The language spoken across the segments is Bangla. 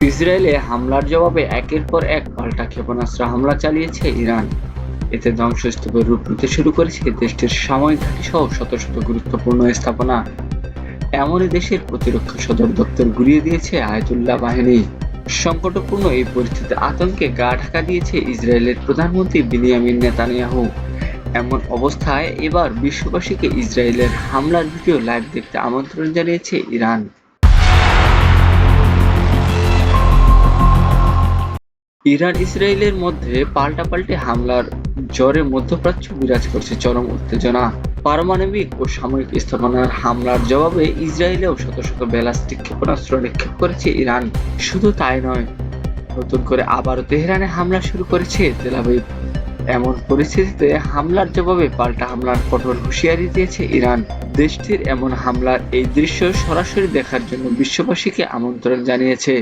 ইসরায়েলে হামলার জবাবে একের পর এক পাল্টা ক্ষেপণাস্ত্র হামলা চালিয়েছে ইরান। এতে ধ্বংসস্তূপের রূপ নিতে শুরু করেছে দেশটির সামরিক ঘাঁটি সহ শত শত গুরুত্বপূর্ণ স্থাপনা। এমনই দেশের প্রতিরক্ষা সদর দপ্তর গুঁড়িয়ে দিয়েছে আয়াতুল্লাহ বাহিনী। সংকটপূর্ণ এই পরিস্থিতিতে আতঙ্কে গা ঢাকা দিয়েছে ইসরায়েলের প্রধানমন্ত্রী বিনিয়ামিন নেতানিয়াহু। এমন অবস্থায় এবার বিশ্ববাসীকে ইসরায়েলের হামলার ভিডিও লাইভ দেখতে আমন্ত্রণ জানিয়েছে ইরান। ইরান-ইসরায়েলের মধ্যে পাল্টাপাল্টি হামলার ঝড়ে মধ্যপ্রাচ্য বিরাজ করছে চরম উত্তেজনা। পারমাণবিক ও সামরিক স্থাপনার হামলার জবাবে ইসরায়েলেও শত শত ব্যালিস্টিক ক্ষেপণাস্ত্র নিক্ষেপ করেছে ইরান। শুধু তাই নয়, নতুন করে আবারও তেহরানে হামলা শুরু করেছে তেল আবিব। এমন পরিস্থিতিতে হামলার জবাবে পাল্টা হামলার কঠোর হুঁশিয়ারি দিয়েছে ইরান। দেশটির এমন হামলার এই দৃশ্য সরাসরি দেখার জন্য বিশ্ববাসীকে আমন্ত্রণ জানিয়েছে।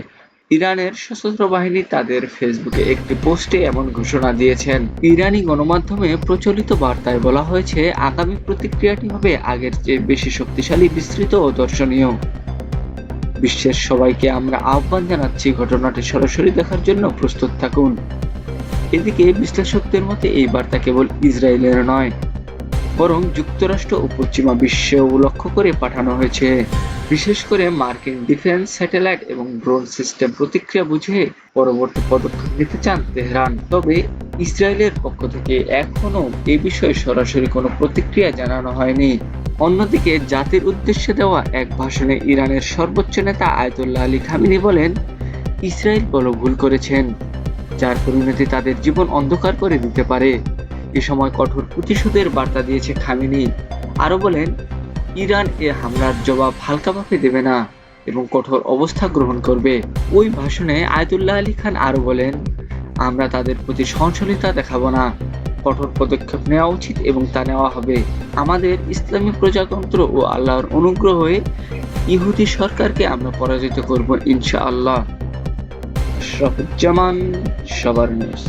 ইরানের সশস্ত্র বাহিনী তাদের ফেসবুকে একটি পোস্টে এমন ঘোষণা দিয়েছেন। ইরানি গণমাধ্যমে প্রচলিত বার্তায় বলা হয়েছে, আগামী প্রতিক্রিয়াটি হবে আগের চেয়ে বেশি শক্তিশালী, বিস্তৃত ও দর্শনীয়। বিশ্বের সবাইকে আমরা আহ্বান জানাচ্ছি ঘটনাটি সরাসরি দেখার জন্য প্রস্তুত থাকুন। এদিকে বিশ্লেষকদের মতে এই বার্তা কেবল ইসরায়েলের নয়, বরং যুক্তরাষ্ট্র ও পশ্চিমা বিশ্বেও লক্ষ্য করে পাঠানো হয়েছে। বিশেষ করে মার্কিন ডিফেন্স স্যাটেলাইট এবং ড্রোন সিস্টেম প্রতিক্রিয়া বুঝে পরবর্তী পদক্ষেপ নিতে চান তেহরান। তবে ইসরায়েলের পক্ষ থেকে এখনো এ বিষয়ে সরাসরি কোনো প্রতিক্রিয়া জানানো হয়নি। অন্যদিকে জাতির উদ্দেশ্যে দেওয়া এক ভাষণে ইরানের সর্বোচ্চ নেতা আয়াতুল্লাহ আলী খামেনি বলেন, ইসরায়েল বড় ভুল করেছেন, যার পরিণতি তাদের জীবন অন্ধকার করে দিতে পারে। এ সময় কঠোর প্রতিশোধের বার্তা দিয়েছে খামেনি। আরো বলেন, ইরান এ হামলার জবাব হালকাভাবে দেবে না এবং কঠোর অবস্থা গ্রহণ করবে। ওই ভাষণে আয়াতুল্লাহ আলী খান আরো বলেন, আমরা তাদের প্রতি সহনশীলতা দেখাবো না, কঠোর পদক্ষেপ নেওয়া উচিত এবং তা নেওয়া হবে। আমাদের ইসলামী প্রজাতন্ত্র ও আল্লাহর অনুগ্রহে ইহুদি সরকারকে আমরা পরাজিত করব ইনশাআল্লাহ। আশরাফুজ্জামান, সবার নিউজ।